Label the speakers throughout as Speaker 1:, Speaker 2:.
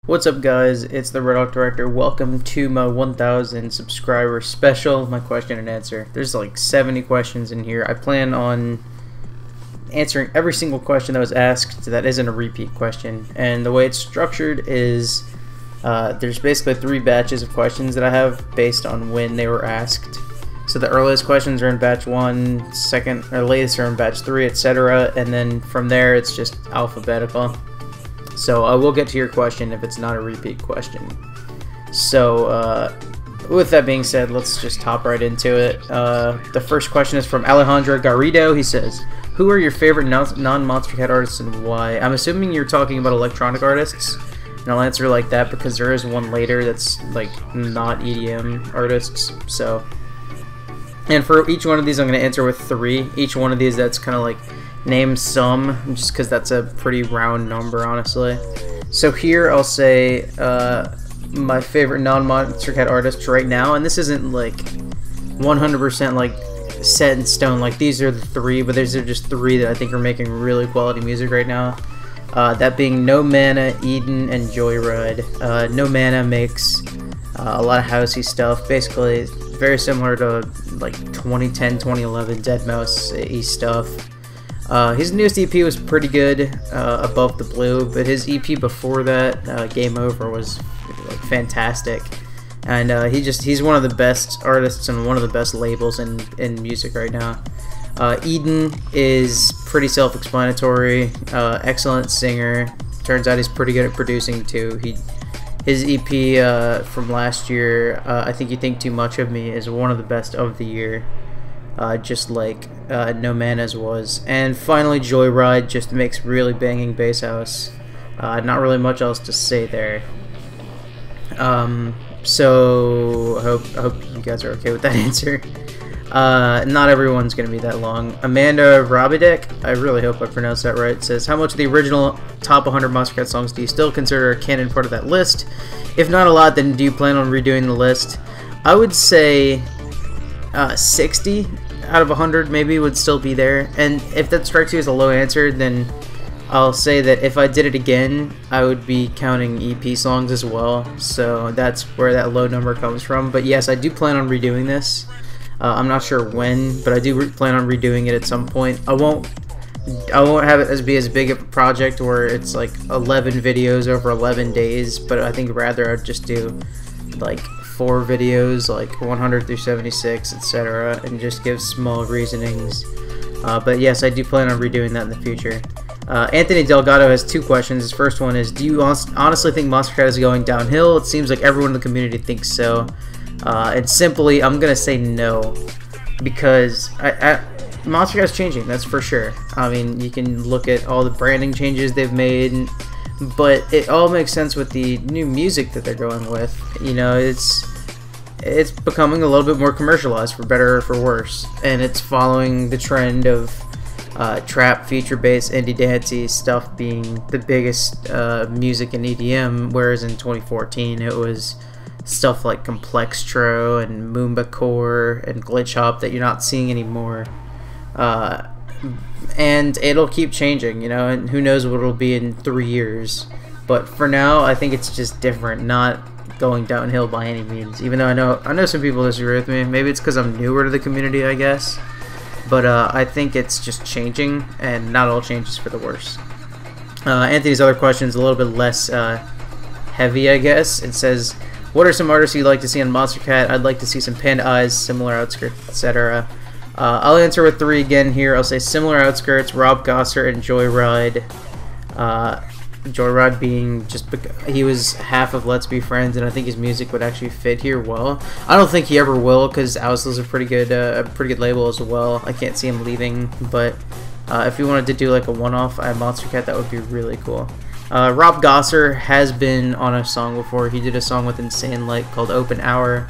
Speaker 1: What's up guys, it's the Red Hawk Director. Welcome to my 1000 subscriber special, my question and answer. There's like 70 questions in here. I plan on answering every single question that was asked that isn't a repeat question. And the way it's structured is there's basically 3 batches of questions that I have based on when they were asked. So the earliest questions are in batch 1, second or latest are in batch 3, etc. And then from there it's just alphabetical. So I will get to your question if it's not a repeat question. So with that being said, let's just hop right into it. The first question is from Alejandro Garrido. He says, who are your favorite non-Monstercat artists and why? I'm assuming you're talking about electronic artists, and I'll answer like that because there is one later that's like not EDM artists. So, and for each one of these I'm going to answer with 3. Each one of these that's kind of like name some, just because that's a pretty round number, honestly. So here I'll say my favorite non-Monstercat artists right now, and this isn't like 100% like set in stone, like these are the 3, but these are just 3 that I think are making really quality music right now. That being No Mana, Eden, and JOYRYDE. No Mana makes a lot of housey stuff, basically very similar to like 2010, 2011 Deadmau5 stuff. His newest EP was pretty good, Above the Blue, but his EP before that, Game Over, was like fantastic. And he's one of the best artists and one of the best labels in music right now. Eden is pretty self-explanatory, excellent singer. Turns out he's pretty good at producing too. His EP from last year, I Think You Think Too Much of Me, is one of the best of the year. Just like No Mana's was. And finally JOYRYDE just makes really banging bass house. Not really much else to say there. So I hope you guys are okay with that answer. Not everyone's gonna be that long. Amanda Robidek, I really hope I pronounced that right, says, how much of the original top 100 Monstercat songs do you still consider a canon part of that list? If not a lot, then do you plan on redoing the list? I would say 60 out of 100 maybe would still be there. And if that strikes you as a low answer, then I'll say that if I did it again, I would be counting EP songs as well. So that's where that low number comes from. But yes, I do plan on redoing this. I'm not sure when, but I do plan on redoing it at some point. I won't have it be as big of a project where it's like 11 videos over 11 days, but I think rather I'd just do like 4 videos, like 100 through 76, etc., and just give small reasonings. But yes, I do plan on redoing that in the future. Anthony Delgado has 2 questions. His first one is, do you honestly think Monstercat is going downhill? It seems like everyone in the community thinks so. And simply, I'm going to say no, because Monstercat is changing, that's for sure. I mean, you can look at all the branding changes they've made, but it all makes sense with the new music that they're going with. You know, it's becoming a little bit more commercialized, for better or for worse, and it's following the trend of trap, feature-based, indie dancey stuff being the biggest music in EDM, whereas in 2014 it was stuff like Complextro and Moombacore and Glitch Hop that you're not seeing anymore. And it'll keep changing, you know, and who knows what it'll be in 3 years. But for now, I think it's just different, not going downhill by any means. Even though I know some people disagree with me. Maybe it's because I'm newer to the community, I guess. But I think it's just changing, and not all changes for the worse. Anthony's other question is a little bit less heavy, I guess. It says, what are some artists you'd like to see on Monstercat? I'd like to see some Panda Eyes, Similar Outskirts, etc. I'll answer with 3 again here. I'll say Similar Outskirts, Rob Gosser, and JOYRYDE. JOYRYDE being just because he was half of Let's Be Friends, and I think his music would actually fit here well. I don't think he ever will, because Owsl's a pretty good label as well. I can't see him leaving, but if you wanted to do like a one-off at Monstercat, that would be really cool. Rob Gosser has been on a song before. He did a song with Insane Light called Open Hour.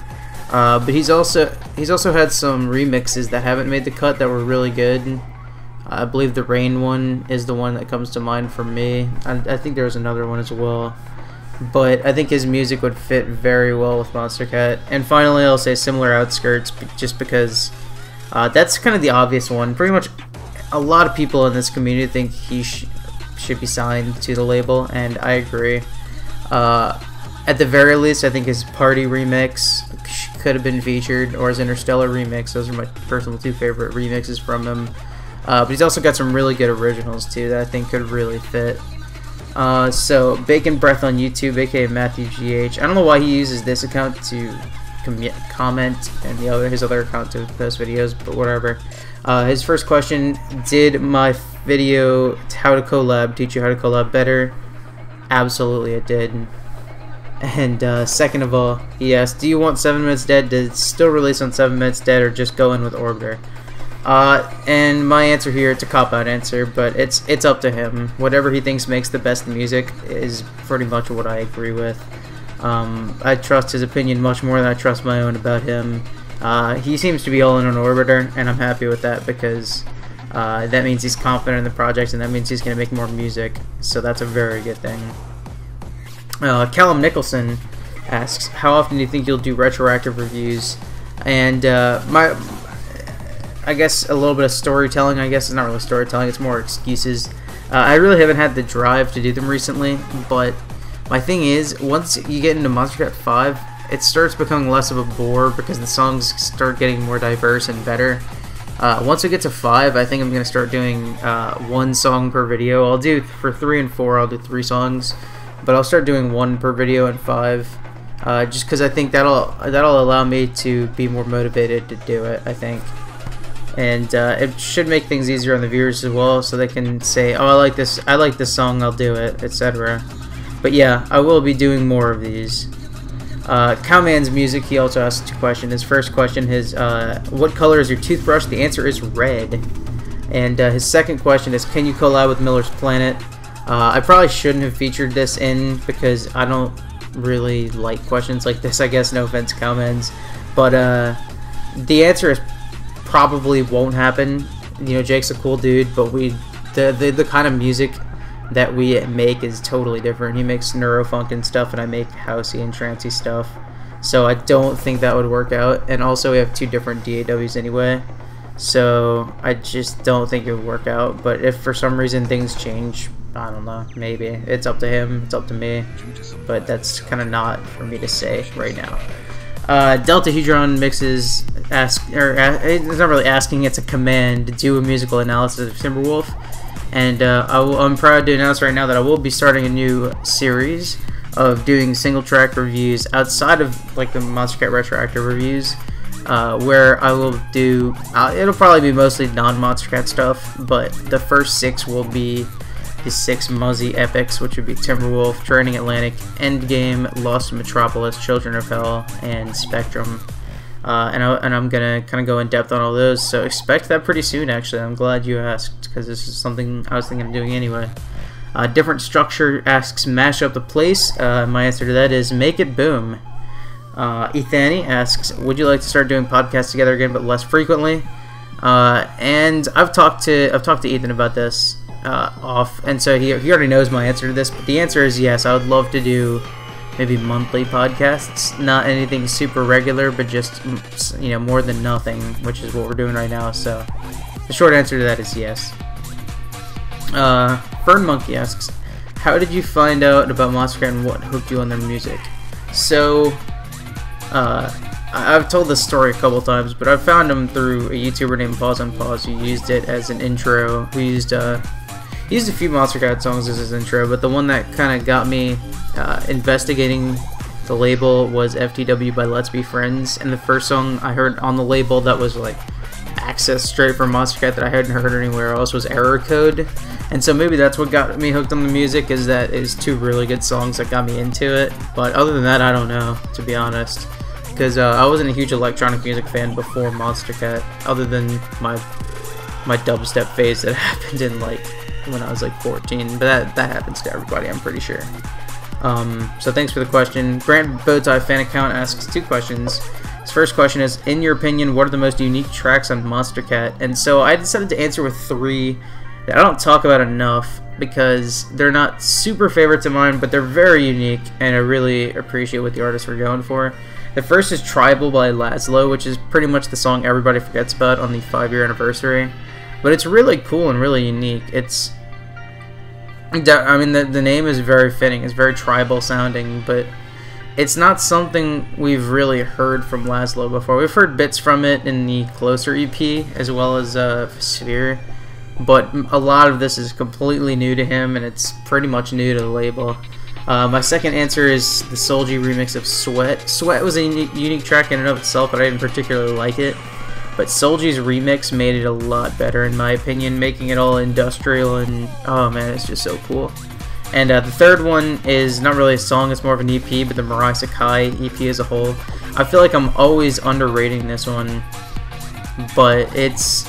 Speaker 1: But he's also had some remixes that haven't made the cut that were really good. I believe the Rain one is the one that comes to mind for me. I think there was another one as well. But I think his music would fit very well with Monstercat. And finally, I'll say Similar Outskirts, just because that's kind of the obvious one. Pretty much a lot of people in this community think he should be signed to the label, and I agree. At the very least, I think his Party remix could have been featured, or his Interstellar remix. Those are my personal 2 favorite remixes from him. But he's also got some really good originals too that I think could really fit. So Bacon Breath on YouTube, aka Matthew GH. I don't know why he uses this account to comment and his other account to post videos, but whatever. His first question: did my video how to collab teach you how to collab better? Absolutely, it did. And second of all, he asked, do you want 7 Minutes Dead to still release on 7 Minutes Dead, or just go in with Orbiter? And my answer here, it's a cop-out answer, but it's up to him. Whatever he thinks makes the best music is pretty much what I agree with. I trust his opinion much more than I trust my own about him. He seems to be all in on Orbiter, and I'm happy with that because that means he's confident in the project, and that means he's going to make more music, so that's a very good thing. Callum Nicholson asks, how often do you think you'll do retroactive reviews? And I guess a little bit of storytelling. I guess it's not really storytelling, it's more excuses. I really haven't had the drive to do them recently, but my thing is, once you get into Monster Cat 5, it starts becoming less of a bore because the songs start getting more diverse and better. Once we get to 5, I think I'm going to start doing 1 song per video. I'll do, for 3 and 4, I'll do 3 songs. But I'll start doing 1 per video in 5, just because I think that'll allow me to be more motivated to do it, I think. And it should make things easier on the viewers as well, so they can say, oh, I like this song, I'll do it, etc. But yeah, I will be doing more of these. Cowman's Music, he also asked 2 questions. His first question is, what color is your toothbrush? The answer is red. And his second question is, can you collab with Miller's Planet? I probably shouldn't have featured this in because I don't really like questions like this, I guess, no offense, Cowman's. But the answer is probably won't happen. You know, Jake's a cool dude, but the kind of music that we make is totally different. He makes neurofunk and stuff, and I make housey and trancey stuff. So I don't think that would work out. And also we have 2 different DAWs anyway. So I just don't think it would work out. But if for some reason things change, I don't know, maybe. It's up to him, it's up to me. But that's kind of not for me to say right now. Delta Hedron Mixes it's not really asking, it's a command to do a musical analysis of Timberwolf. And I'm proud to announce right now that I will be starting a new series of doing single track reviews outside of like the Monster Cat retroactive reviews, where I will do, it'll probably be mostly non-Monster Cat stuff, but the first 6 will be the 6 Muzzy epics, which would be Timberwolf, Training Atlantic, Endgame, Lost in Metropolis, Children of Hell, and Spectrum. And I'm gonna kind of go in depth on all those, so expect that pretty soon. Actually, I'm glad you asked because this is something I was thinking of doing anyway. Different Structure asks, mash up the place. My answer to that is make it boom. Ethani asks, would you like to start doing podcasts together again, but less frequently? And I've talked to Ethan about this off, and so he already knows my answer to this. But the answer is yes. I would love to do maybe monthly podcasts, not anything super regular, but just, you know, more than nothing, which is what we're doing right now. So the short answer to that is yes. Fern Monkey asks, how did you find out about Monster Cat and what hooked you on their music? So I've told this story a couple times, but I found him through a YouTuber named Pause on Pause who used it as an intro. Who used a few Monster Cat songs as his intro, but the one that kind of got me investigating the label was FTW by Let's Be Friends, and the first song I heard on the label that was like access straight from Monster Cat that I hadn't heard anywhere else was Error Code. And so maybe that's what got me hooked on the music, is that is 2 really good songs that got me into it. But other than that, I don't know, to be honest, because I wasn't a huge electronic music fan before Monster Cat, other than my dubstep phase that happened in like when I was like 14. But that happens to everybody, I'm pretty sure. So thanks for the question. Grant Bowtie fan account asks 2 questions. His first question is, in your opinion, what are the most unique tracks on Monster Cat? And so I decided to answer with 3 that I don't talk about enough because they're not super favorites of mine, but they're very unique, and I really appreciate what the artists were going for. The first is Tribal by Laszlo, which is pretty much the song everybody forgets about on the 5-year anniversary. But it's really cool and really unique. It's I mean, the name is very fitting. It's very tribal sounding, but it's not something we've really heard from Laszlo before. We've heard bits from it in the Closer EP as well as Sphere, but a lot of this is completely new to him, and it's pretty much new to the label. My second answer is the Solji remix of Sweat. Sweat was a unique track in and of itself, but I didn't particularly like it. But Solji's remix made it a lot better, in my opinion, making it all industrial, and oh man, it's just so cool. And the third one is not really a song, it's more of an EP, but the Mree Sakai EP as a whole. I feel like I'm always underrating this one, but it's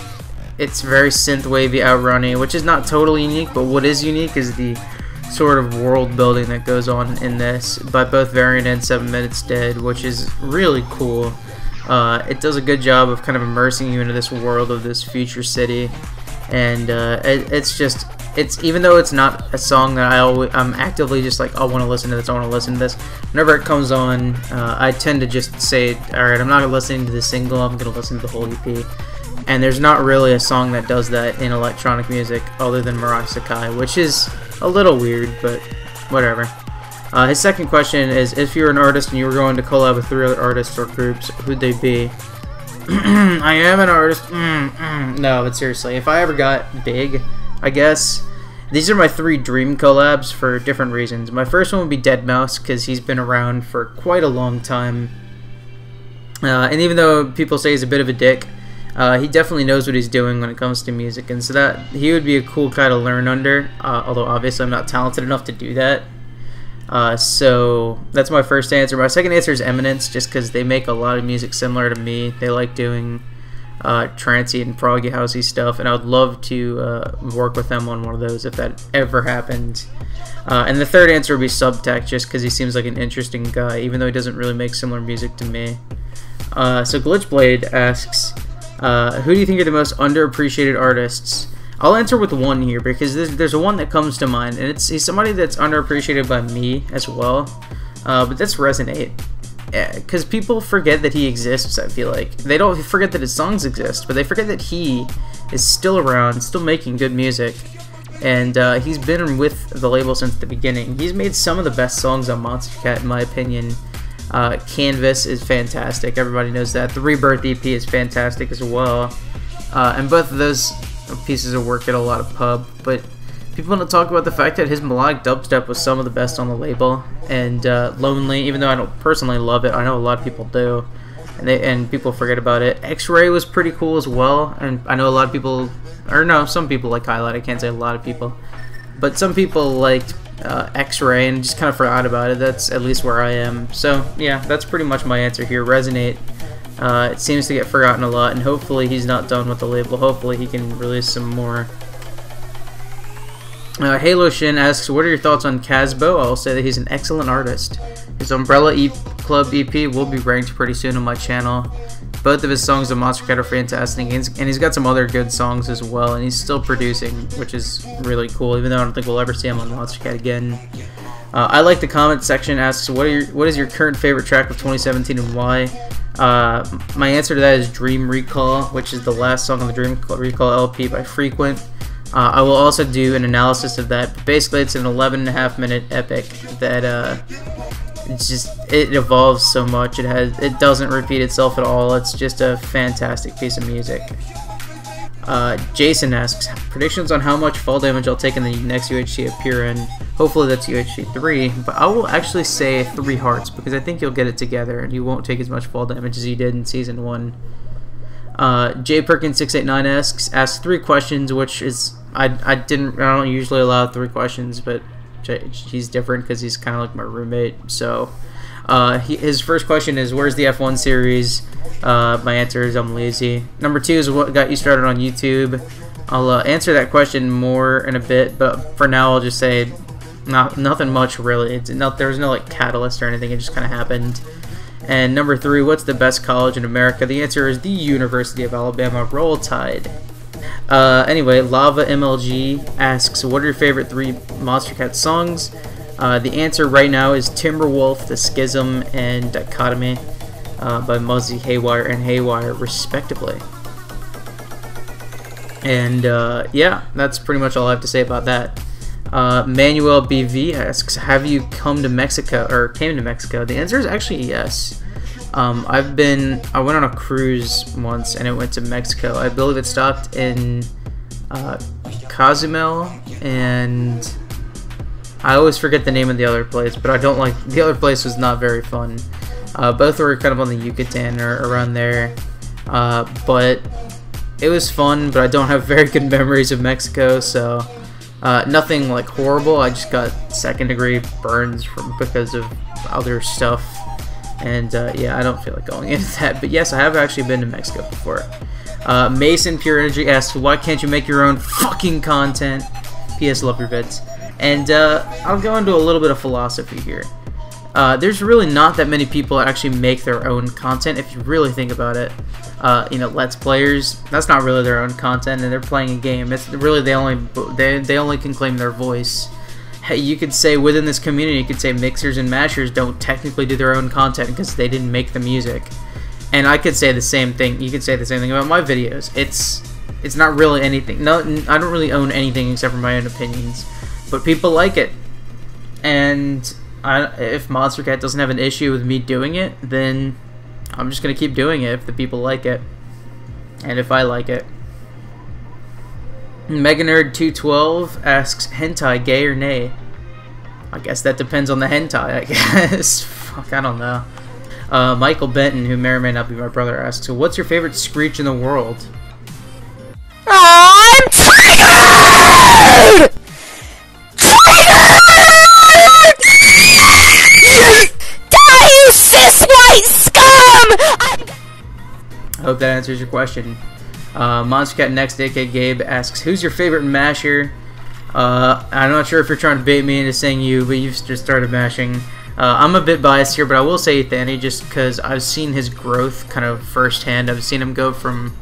Speaker 1: very synth-wavy, outrunny, which is not totally unique, but what is unique is the sort of world building that goes on in this by both Variant and 7 Minutes Dead, which is really cool. It does a good job of kind of immersing you into this world of this future city, and it's even though it's not a song that I'm actively just like, I want to listen to this, I want to listen to this. Whenever it comes on, I tend to just say, alright, I'm not listening to the single, I'm going to listen to the whole EP. And there's not really a song that does that in electronic music other than Mree Sakai, which is a little weird, but whatever. His second question is, if you're an artist and you were going to collab with 3 other artists or groups, who'd they be? I am an artist. No, but seriously, if I ever got big, I guess, these are my 3 dream collabs for different reasons. My first one would be Deadmau5, because he's been around for quite a long time. And even though people say he's a bit of a dick, he definitely knows what he's doing when it comes to music, and so that he would be a cool guy to learn under, although obviously I'm not talented enough to do that. So that's my first answer. My second answer is Eminence, just because they make a lot of music similar to me. They like doing trancey and proggy housey stuff, and I would love to work with them on one of those if that ever happened. And the third answer would be Subtech, just because he seems like an interesting guy, even though he doesn't really make similar music to me. So Glitchblade asks, who do you think are the most underappreciated artists? I'll answer with one here, because there's one that comes to mind, and he's somebody that's underappreciated by me as well, but that's Resonate. Because people forget that he exists, I feel like. They don't forget that his songs exist, but they forget that he is still around, still making good music, and he's been with the label since the beginning. He's made some of the best songs on Monster Cat, in my opinion. Canvas is fantastic, everybody knows that. The Rebirth EP is fantastic as well, and both of those pieces of work get a lot of pub, but people don't talk about the fact that his melodic dubstep was some of the best on the label, and Lonely, even though I don't personally love it, I know a lot of people do, and people forget about it. X-Ray was pretty cool as well, and I know a lot of people, or no, some people like Highlight, I can't say a lot of people, but some people liked X-Ray and just kind of forgot about it. That's at least where I am. So yeah, that's pretty much my answer here. Resonate. It seems to get forgotten a lot, and hopefully he's not done with the label. Hopefully he can release some more. Halo Shin asks, what are your thoughts on Kasbo? I'll say that he's an excellent artist. His Umbrella Club EP will be ranked pretty soon on my channel. Both of his songs on Monster Cat are fantastic, and he's got some other good songs as well, and he's still producing, which is really cool, even though I don't think we'll ever see him on Monster Cat again. I like the comment section asks, what is your current favorite track of 2017 and why? My answer to that is Dream Recall, which is the last song on the Dream Recall LP by Frequent. I will also do an analysis of that, but basically it's an 11.5 minute epic that it evolves so much. It doesn't repeat itself at all. It's just a fantastic piece of music. Jason asks, predictions on how much fall damage I'll take in the next UHC appear in. Hopefully that's UHC 3, but I will actually say 3 hearts, because I think you'll get it together and you won't take as much fall damage as you did in Season 1. J Perkins 689 asks 3 questions, which is, I don't usually allow 3 questions, but he's different because he's kind of like my roommate. So his first question is, where's the F1 series? My answer is I'm lazy. Number 2 is what got you started on YouTube. I'll answer that question more in a bit, but for now I'll just say nothing much really. There's no like catalyst or anything, it just kind of happened. And number 3, what's the best college in America? The answer is the University of Alabama. Roll Tide. Anyway, Lava MLG asks, what are your favorite 3 Monster Cat songs? The answer right now is Timberwolf, The Schism, and Dichotomy by Muzzy, Haywyre, and Haywyre, respectively. And yeah, that's pretty much all I have to say about that. Manuel BV asks, have you come to Mexico or came to Mexico? The answer is actually yes. I went on a cruise once and it went to Mexico. I believe it stopped in Cozumel, and I always forget the name of the other place, but I don't like, the other place was not very fun. Both were kind of on the Yucatan or around there, but it was fun, but I don't have very good memories of Mexico, so nothing like horrible. I just got second-degree burns because of other stuff, and yeah, I don't feel like going into that. But yes, I have actually been to Mexico before. Mason Pure Energy asks, why can't you make your own fucking content? P.S. Love your vids. And I'll go into a little bit of philosophy here. There's really not that many people that actually make their own content if you really think about it. You know, Let's Players, that's not really their own content, and they're playing a game. It's really they only can claim their voice. Hey, you could say within this community, you could say mixers and mashers don't technically do their own content because they didn't make the music. And I could say the same thing. You could say the same thing about my videos. It's not really anything. No, I don't really own anything except for my own opinions, but people like it. And if Monster Cat doesn't have an issue with me doing it, then I'm just gonna keep doing it if the people like it, and if I like it. MegaNerd212 asks, hentai gay or nay? I guess that depends on the hentai, I guess. Fuck, I don't know. Michael Benton, who may or may not be my brother, asks, so what's your favorite screech in the world?
Speaker 2: I'm triggered! Die, you cis-white scum!
Speaker 1: I hope that answers your question. Monster Cat Next aka Gabe asks, who's your favorite masher? I'm not sure if you're trying to bait me into saying you, but you've just started mashing. I'm a bit biased here, but I will say Ethani just because I've seen his growth kind of firsthand. I've seen him go from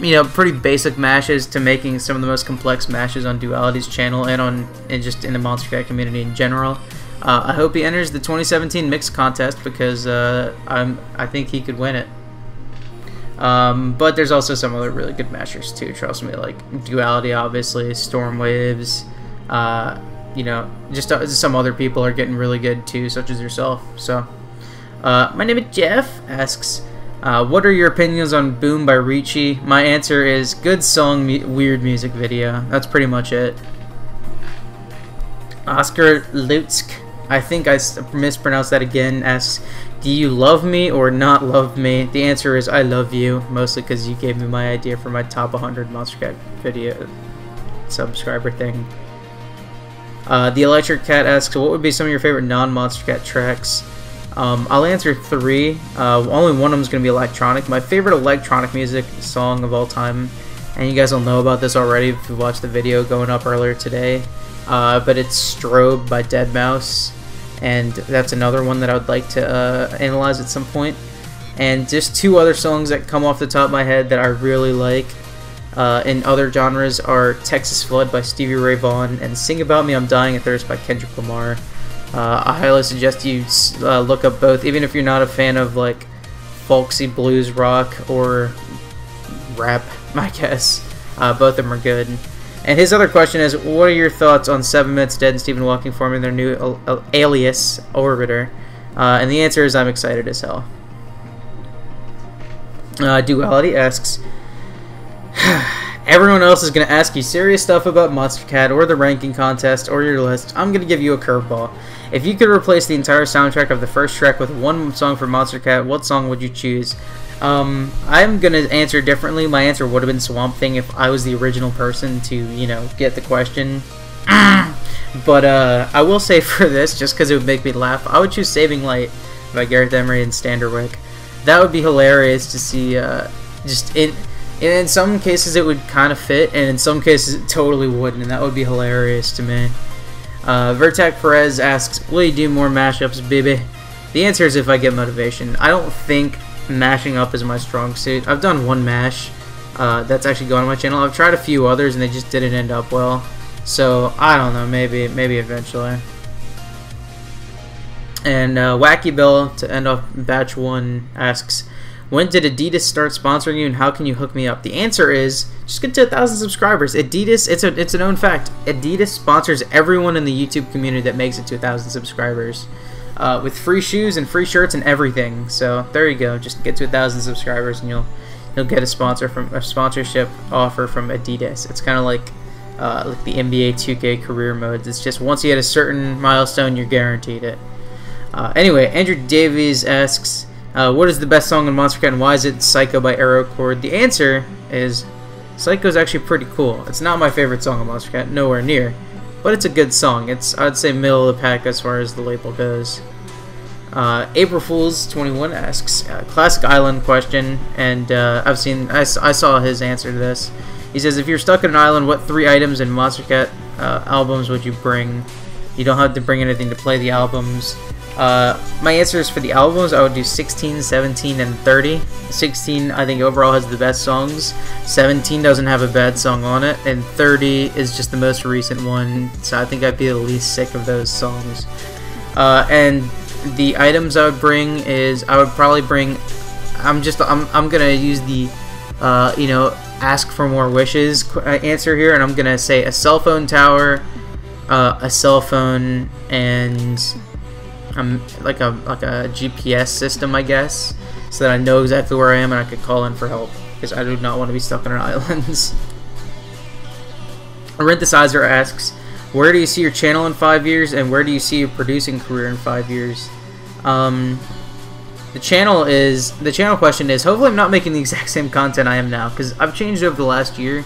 Speaker 1: you know, pretty basic mashes to making some of the most complex mashes on Duality's channel and just in the Monster Cat community in general. I hope he enters the 2017 mix contest because I think he could win it. But there's also some other really good mashers too, trust me, like Duality obviously, Storm Waves, you know, just some other people are getting really good too, such as yourself. So, my name is Jeff asks, what are your opinions on Boom by RICCI? My answer is good song, weird music video. That's pretty much it. Oscar Lutsk, I think I mispronounced that again, asks, do you love me or not love me? The answer is I love you, mostly because you gave me my idea for my top 100 Monster Cat video subscriber thing. The Electric Cat asks, what would be some of your favorite non-Monster Cat tracks? I'll answer 3. Only one of them is going to be electronic. My favorite electronic music song of all time, and you guys will know about this already if you watched the video going up earlier today, but it's Strobe by Deadmau5, and that's another one that I would like to analyze at some point. And just 2 other songs that come off the top of my head that I really like in other genres are Texas Flood by Stevie Ray Vaughan and Sing About Me I'm Dying of Thirst by Kendrick Lamar. I highly suggest you look up both, even if you're not a fan of like folksy blues rock or rap, I guess. Both of them are good. And his other question is, what are your thoughts on 7 Minutes Dead and Stephen Walking forming their new alias, Orbiter? And the answer is I'm excited as hell. Duality asks, everyone else is going to ask you serious stuff about Monster Cat or the ranking contest or your list. I'm going to give you a curveball. If you could replace the entire soundtrack of the first Shrek with one song for Monster Cat, what song would you choose? I'm going to answer differently. My answer would have been Swamp Thing if I was the original person to, you know, get the question. But I will say for this, just because it would make me laugh, I would choose Saving Light by Gareth Emery and Standerwick. That would be hilarious to see, just in some cases it would kind of fit, and in some cases it totally wouldn't, and that would be hilarious to me. Vertac Perez asks, will you do more mashups, baby? The answer is if I get motivation. I don't think mashing up is my strong suit. I've done one mash that's actually gone on my channel. I've tried a few others and they just didn't end up well. So, I don't know, maybe eventually. And Wacky Bill, to end off batch 1, asks, When did Adidas start sponsoring you, and how can you hook me up? The answer is just get to 1,000 subscribers. Adidas, it's a known fact. Adidas sponsors everyone in the YouTube community that makes it to 1,000 subscribers, with free shoes and free shirts and everything. So there you go. Just get to 1,000 subscribers, and you'll get a sponsorship offer from Adidas. It's kind of like the NBA 2K career modes. It's just once you hit a certain milestone, you're guaranteed it. Anyway, Andrew Davies asks, what is the best song in Monster Cat, and why is it Psycho by Aero, Chord? The answer is Psycho is actually pretty cool. It's not my favorite song in Monster Cat, nowhere near, but it's a good song. I'd say middle of the pack as far as the label goes. April Fools 21 asks, classic island question, and I saw his answer to this. He says, if you're stuck in an island, what 3 items in Monster Cat albums would you bring? You don't have to bring anything to play the albums. My answers for the albums, I would do 16, 17, and 30. 16, I think overall has the best songs. 17 doesn't have a bad song on it, and 30 is just the most recent one, so I think I'd be the least sick of those songs. And the items I would bring is, I would probably bring, I'm gonna use the, ask for more wishes answer here, and I'm gonna say a cell phone tower, a cell phone, and like a GPS system, I guess, so that I know exactly where I am and I could call in for help, because I do not want to be stuck on an island. Arinthizer asks, where do you see your channel in 5 years, and where do you see your producing career in 5 years? The channel question is, hopefully I'm not making the exact same content I am now, because I've changed over the last year.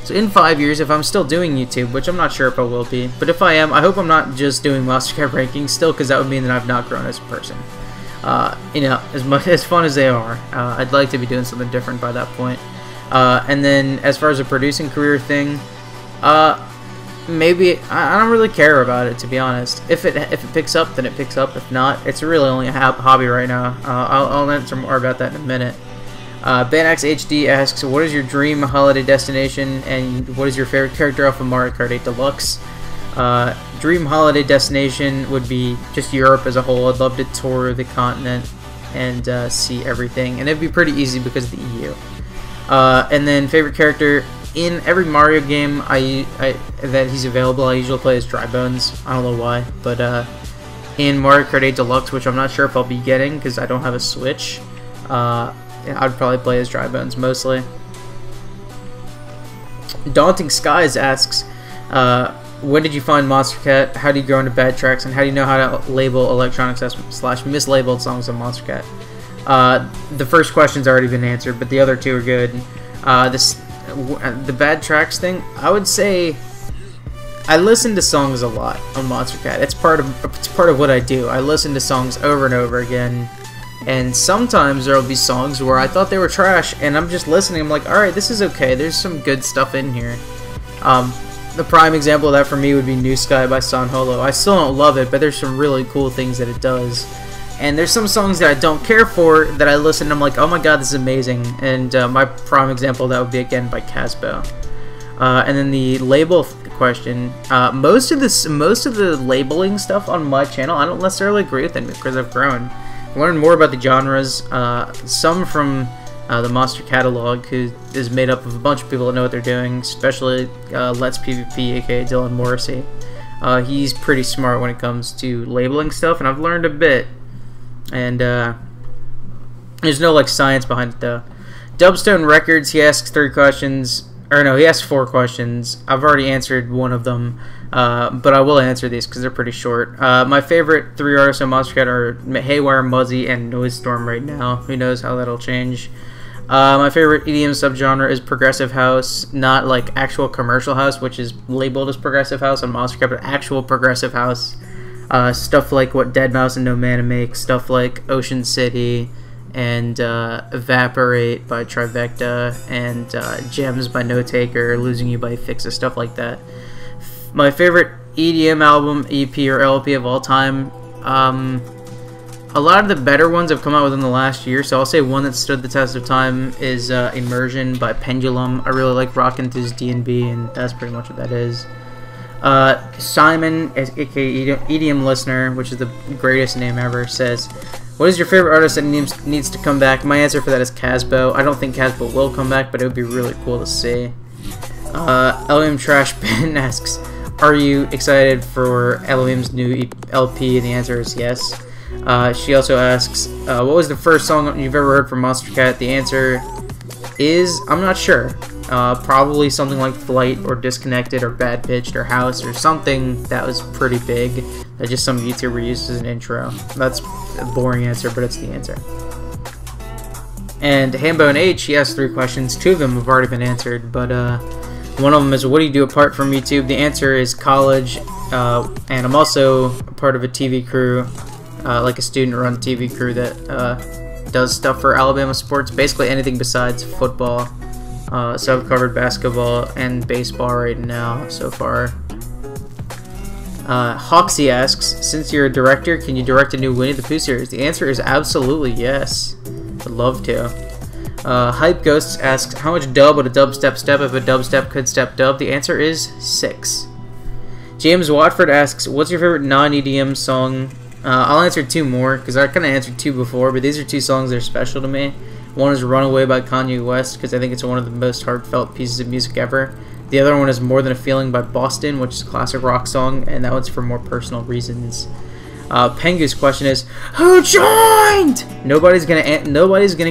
Speaker 1: So in 5 years, if I'm still doing YouTube, which I'm not sure if I will be, but if I am, I hope I'm not just doing Monster Cat rankings still, because that would mean that I've not grown as a person. As fun as they are, I'd like to be doing something different by that point. And then as far as a producing career thing, maybe I don't really care about it, to be honest. If it picks up, then it picks up. If not, it's really only a hobby right now. I'll answer more about that in a minute. Banax HD asks, what is your dream holiday destination, and what is your favorite character off of Mario Kart 8 Deluxe? Dream holiday destination would be just Europe as a whole. I'd love to tour the continent and see everything, and it'd be pretty easy because of the EU. And then favorite character in every Mario game that he's available, I usually play as Dry Bones. I don't know why, but in Mario Kart 8 Deluxe, which I'm not sure if I'll be getting because I don't have a Switch, I'd probably play as Dry Bones mostly. Daunting Skies asks, when did you find Monster Cat? How do you grow into bad tracks? And how do you know how to label electronic / mislabeled songs on Monster Cat? The first question's already been answered, but the other two are good. The bad tracks thing, I would say I listen to songs a lot on Monster Cat. It's part of what I do. I listen to songs over and over again. And sometimes there will be songs where I thought they were trash, and I'm just listening. I'm like, alright, this is okay. There's some good stuff in here. The prime example of that for me would be New Sky by San Holo. I still don't love it, but there's some really cool things that it does. And there's some songs that I don't care for that I listen and I'm like, oh my god, this is amazing. And my prime example of that would be, again, by Kasbo. And then the label question. Most of the labeling stuff on my channel, I don't necessarily agree with them because I've grown. Learn more about the genres, some from the Monster Catalog, who is made up of a bunch of people that know what they're doing, especially Let's PvP, aka Dylan Morrissey. He's pretty smart when it comes to labeling stuff, and I've learned a bit. And there's no like science behind it though. Dubstone Records, he asks 3 questions, or no, he asks 4 questions. I've already answered one of them. But I will answer these because they're pretty short. My favorite 3 artists on Monster Cat are Haywyre, Muzzy, and Noise Storm right now. Who knows how that'll change. My favorite EDM subgenre is Progressive House. Not like actual commercial house, which is labeled as Progressive House on Monster Cat, but actual Progressive House. Stuff like what Deadmau5 and No Mana make. Stuff like Ocean City and Evaporate by Trivecta, and Gems by No Taker, Losing You by Fixa, stuff like that. My favorite EDM album, EP, or LP of all time, a lot of the better ones have come out within the last year, so I'll say one that stood the test of time is Immersion by Pendulum. I really like Rock Enthused D&B, and that's pretty much what that is. Simon, aka EDM Listener, which is the greatest name ever, says, What is your favorite artist that needs to come back? My answer for that is Kasbo. I don't think Kasbo will come back, but it would be really cool to see. Elohim Trash Bin asks, are you excited for Elohim's new LP? And the answer is yes. She also asks, what was the first song you've ever heard from Monster Cat? The answer is, I'm not sure. Probably something like Flight or Disconnected or Bad Pitched or House or something that was pretty big that just some YouTuber used as an intro. That's a boring answer, but it's the answer. And Hambone H, he asked 3 questions. 2 of them have already been answered, but one of them is, what do you do apart from YouTube? The answer is college, and I'm also part of a TV crew, like a student-run TV crew that does stuff for Alabama sports, basically anything besides football. So I've covered basketball and baseball right now so far. Hoxie asks, since you're a director, can you direct a new Winnie the Pooh series? The answer is absolutely yes. Would love to. Hype Ghosts asks, how much dub would a dubstep step if a dubstep could step dub? The answer is 6. James Watford asks, what's your favorite non-EDM song? I'll answer 2 more, because I kind of answered 2 before, but these are 2 songs that are special to me. One is Runaway by Kanye West, because I think it's one of the most heartfelt pieces of music ever. The other one is More Than a Feeling by Boston, which is a classic rock song, and that one's for more personal reasons. Pengu's question is, who joined? Nobody's gonna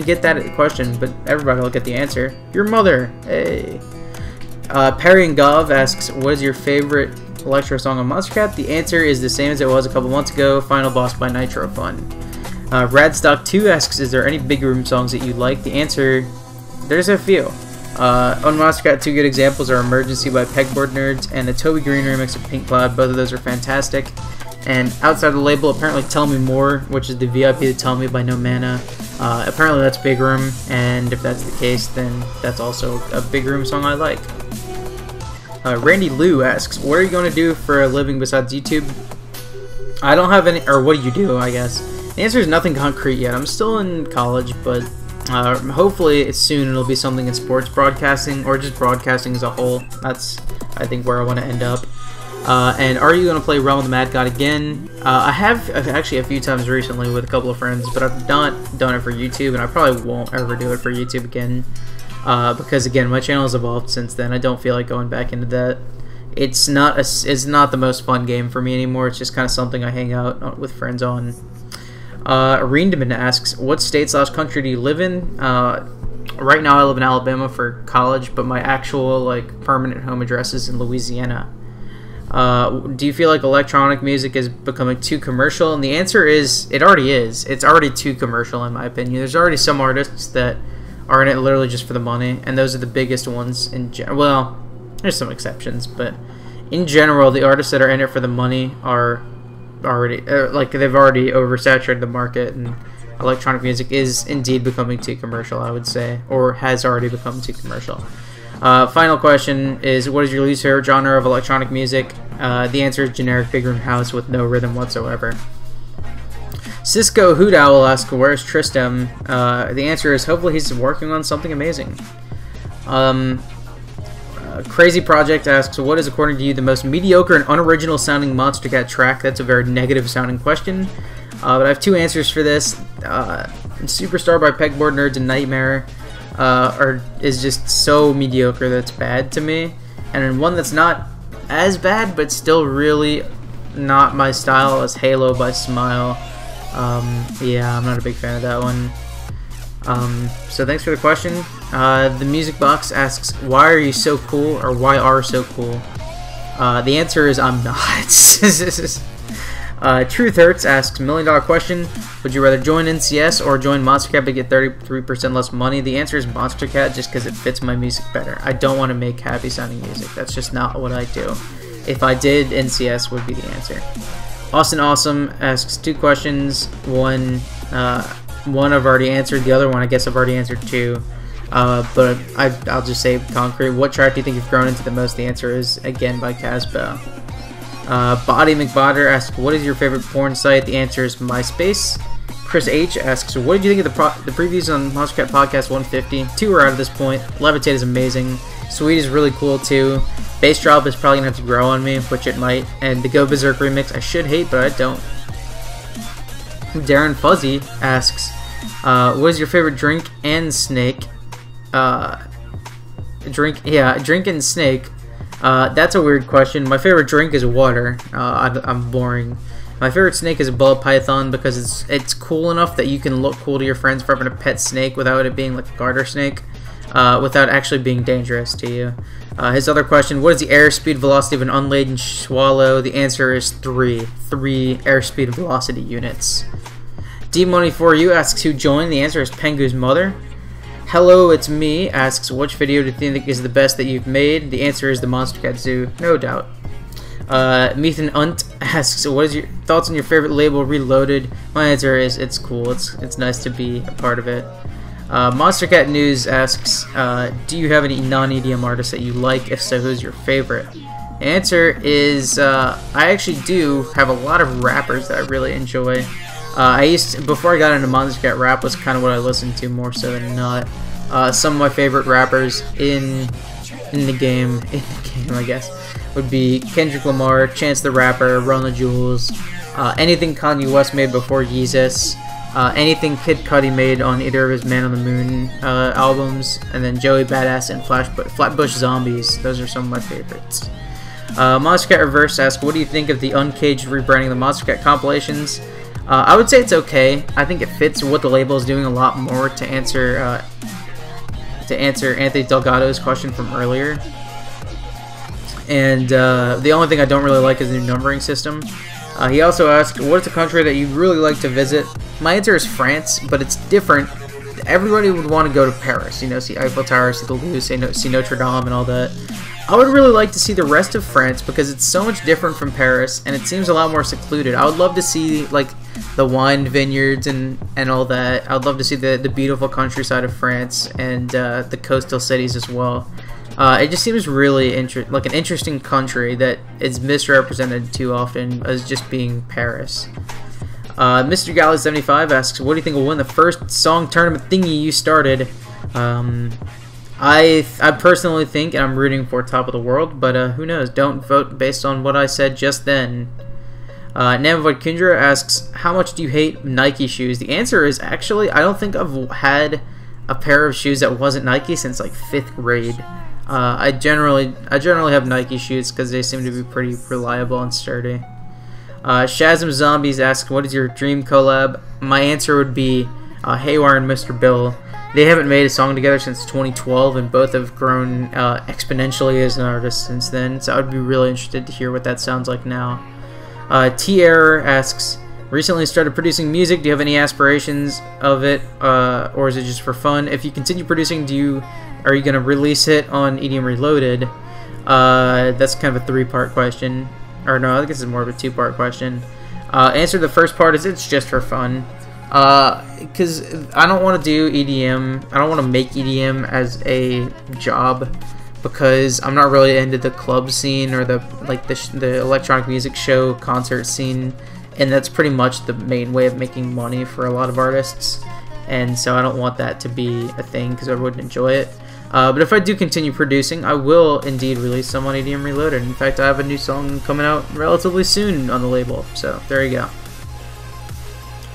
Speaker 1: get that question, but everybody will get the answer. Your mother. Hey. Perry and Gov asks, what is your favorite electro song on Monster Cat? The answer is the same as it was a couple months ago, Final Boss by Nitro Fun. Radstock2 asks, is there any big room songs that you like? The answer, there's a few. On Monster Cat, 2 good examples are Emergency by Pegboard Nerds and the Toby Green remix of Pink Cloud. Both of those are fantastic. And outside the label, apparently Tell Me More, which is the VIP to Tell Me by No Mana. Apparently that's big room, and if that's the case, then that's also a big room song I like. Randy Lou asks, what are you going to do for a living besides YouTube? I don't have any, or what do you do, I guess? The answer is nothing concrete yet. I'm still in college, but hopefully soon it'll be something in sports broadcasting or just broadcasting as a whole. That's, I think, where I want to end up. And are you going to play Realm of the Mad God again? I have actually a few times recently with a couple of friends, but I've not done it for YouTube, and I probably won't ever do it for YouTube again. Because again, my channel has evolved since then. I don't feel like going back into that. It's not the most fun game for me anymore. It's just kind of something I hang out with friends on. Reendeman asks, what state/country do you live in? Right now I live in Alabama for college, but my actual permanent home address is in Louisiana. Do you feel like electronic music is becoming too commercial? And the answer is, it already is. It's already too commercial in my opinion. There's already some artists that are in it literally just for the money, and those are the biggest ones in general. Well, there's some exceptions, but in general, the artists that are in it for the money are already they've already oversaturated the market, and electronic music is indeed becoming too commercial, I would say, or has already become too commercial. Final question is, what is your least favorite genre of electronic music? The answer is generic big room house with no rhythm whatsoever. Cisco Hoot Owl asks, where's Tristan? The answer is, hopefully he's working on something amazing. Crazy Project asks, what is according to you the most mediocre and unoriginal sounding Monster Cat track? That's a very negative sounding question. But I have 2 answers for this. Superstar by Pegboard Nerds and Nightmare is just so mediocre that it's bad to me. And then one that's not as bad but still really not my style is Halo by Smile. Yeah, I'm not a big fan of that one. So thanks for the question. The Music Box asks, why are you so cool, or why are so cool? The answer is, I'm not. Truth Hurts asks, $1 million question, would you rather join NCS or join Monster Cat but get 33% less money? The answer is Monster Cat, just because it fits my music better. I don't want to make happy sounding music. That's just not what I do. If I did, NCS would be the answer. Austin Awesome asks 2 questions. One I've already answered. The other one I guess I've already answered too. But I'll just say concrete. What track do you think you've grown into the most? The answer is, again, by Kasbo. Body McBotter asks, what is your favorite porn site? The answer is MySpace. Chris H asks, what did you think of the previews on Monster Cat Podcast 150? 2 are out at this point. Levitate is amazing. Sweet is really cool too. Bass Drop is probably going to have to grow on me, which it might. And the Go Berserk remix I should hate, but I don't. Darren Fuzzy asks, what is your favorite drink and snake? Drink and snake. That's a weird question. My favorite drink is water. I'm boring. My favorite snake is a ball python because it's cool enough that you can look cool to your friends for having a pet snake without it being like a garter snake, without actually being dangerous to you. His other question, what is the airspeed velocity of an unladen swallow? The answer is 3 airspeed velocity units. D-Money4U asks who joined. The answer is Pengu's mother. Hello, it's me asks which video do you think is the best that you've made? The answer is the Monster Cat Zoo, no doubt. Methan Unt asks, what is your thoughts on your favorite label, Reloaded? My answer is it's cool. It's nice to be a part of it. Monster Cat News asks, do you have any non-EDM artists that you like? If so, who's your favorite? The answer is I actually do have a lot of rappers that I really enjoy. Before I got into Monster Cat, rap was kind of what I listened to more so than not. Some of my favorite rappers in the game, I guess, would be Kendrick Lamar, Chance the Rapper, Run the Jewels, anything Kanye West made before Yeezus, anything Kid Cudi made on either of his Man on the Moon albums, and then Joey Badass and Flatbush Zombies. Those are some of my favorites. Monster Cat Reverse asks, what do you think of the Uncaged rebranding of the Monster Cat compilations? I would say it's okay. I think it fits what the label is doing a lot more to answer Anthony Delgado's question from earlier. And the only thing I don't really like is the new numbering system. He also asked, what is a country that you'd really like to visit? My answer is France, but it's different. Everybody would want to go to Paris, you know, see Eiffel Tower, see the Louvre, see Notre Dame and all that. I would really like to see the rest of France because it's so much different from Paris and it seems a lot more secluded. I would love to see like the wine vineyards and all that. I would love to see the beautiful countryside of France and the coastal cities as well. It just seems really like an interesting country that is misrepresented too often as just being Paris. Mr. Galley75 asks, what do you think will win the first song tournament thingy you started? I personally think, and I'm rooting for Top of the World, but who knows? Don't vote based on what I said just then. Namavoid Kundra asks, how much do you hate Nike shoes? The answer is actually, I don't think I've had a pair of shoes that wasn't Nike since like 5th grade. I generally have Nike shoes because they seem to be pretty reliable and sturdy. Shazam Zombies asks, what is your dream collab? My answer would be Haywyre and Mr. Bill. They haven't made a song together since 2012, and both have grown exponentially as an artist since then, so I would be really interested to hear what that sounds like now. T-Error asks, recently started producing music, do you have any aspirations of it, or is it just for fun? If you continue producing, are you going to release it on EDM Reloaded? That's kind of a 3-part question. Or no, I guess it's more of a 2-part question. Answer the first part is it's just for fun. Because I don't want to do EDM, I don't want to make EDM as a job, because I'm not really into the club scene or the electronic music show concert scene, and that's pretty much the main way of making money for a lot of artists, and so I don't want that to be a thing because I wouldn't enjoy it. But if I do continue producing, I will indeed release some on EDM Reloaded. In fact, I have a new song coming out relatively soon on the label, so there you go.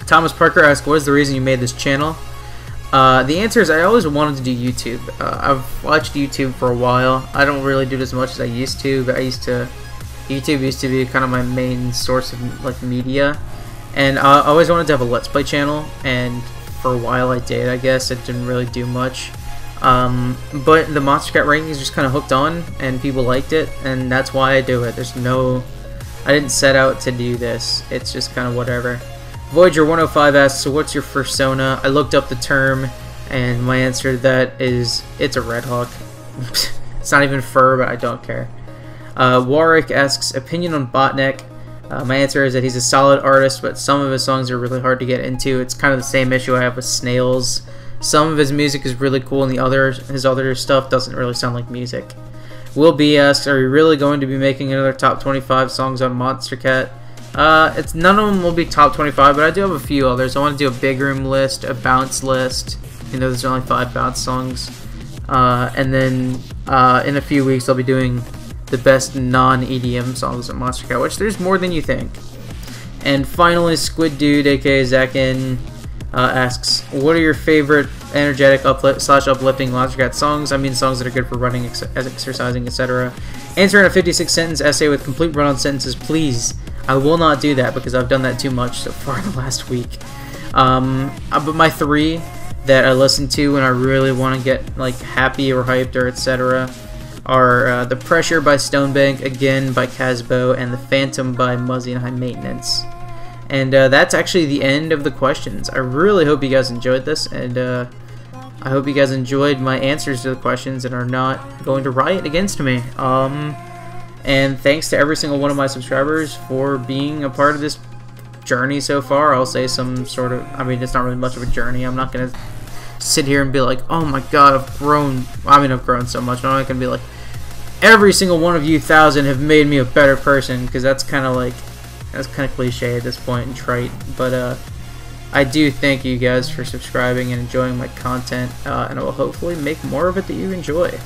Speaker 1: Thomas Parker asked, what is the reason you made this channel? The answer is I always wanted to do YouTube. I've watched YouTube for a while. I don't really do it as much as I used to, but YouTube used to be kind of my main source of like media, and I always wanted to have a Let's Play channel, and for a while I did. I guess it didn't really do much, but the Monster Cat rankings just kind of hooked on, and people liked it, and that's why I do it. I didn't set out to do this. It's just kind of whatever. Voyager 105 asks, so what's your fursona? I looked up the term, and my answer to that is, it's a Red Hawk. It's not even fur, but I don't care. Warwick asks, opinion on Botneck. My answer is that he's a solid artist, but some of his songs are really hard to get into. It's kind of the same issue I have with Snails. Some of his music is really cool, and his other stuff doesn't really sound like music. Will B asks, are you really going to be making another top 25 songs on Monster Cat? None of them will be top 25, but I do have a few others. I want to do a big room list, a bounce list. You know, there's only 5 bounce songs. And then in a few weeks, I'll be doing the best non-EDM songs at Monster Cat, which there's more than you think. And finally, Squid Dude, aka Zakin, asks, what are your favorite energetic uplifting Logic Cat songs? I mean songs that are good for running, exercising, etc. Answer in a 56-sentence essay with complete run-on sentences, please. I will not do that because I've done that too much so far the last week. But my 3 that I listen to when I really want to get like happy or hyped or etc. are The Pressure by Stonebank, again by Kasbo, and The Phantom by Muzzy and High Maintenance. And that's actually the end of the questions. I really hope you guys enjoyed this, and I hope you guys enjoyed my answers to the questions and are not going to riot against me. And thanks to every single one of my subscribers for being a part of this journey so far. I'll say some sort of, I mean, it's not really much of a journey. I'm not going to sit here and be like, oh my god, I've grown. I mean, I've grown so much. I'm not going to be like, every single one of you 1,000 have made me a better person, because that's kind of like, that's kind of cliche at this point and trite. But I do thank you guys for subscribing and enjoying my content, and I will hopefully make more of it that you enjoy.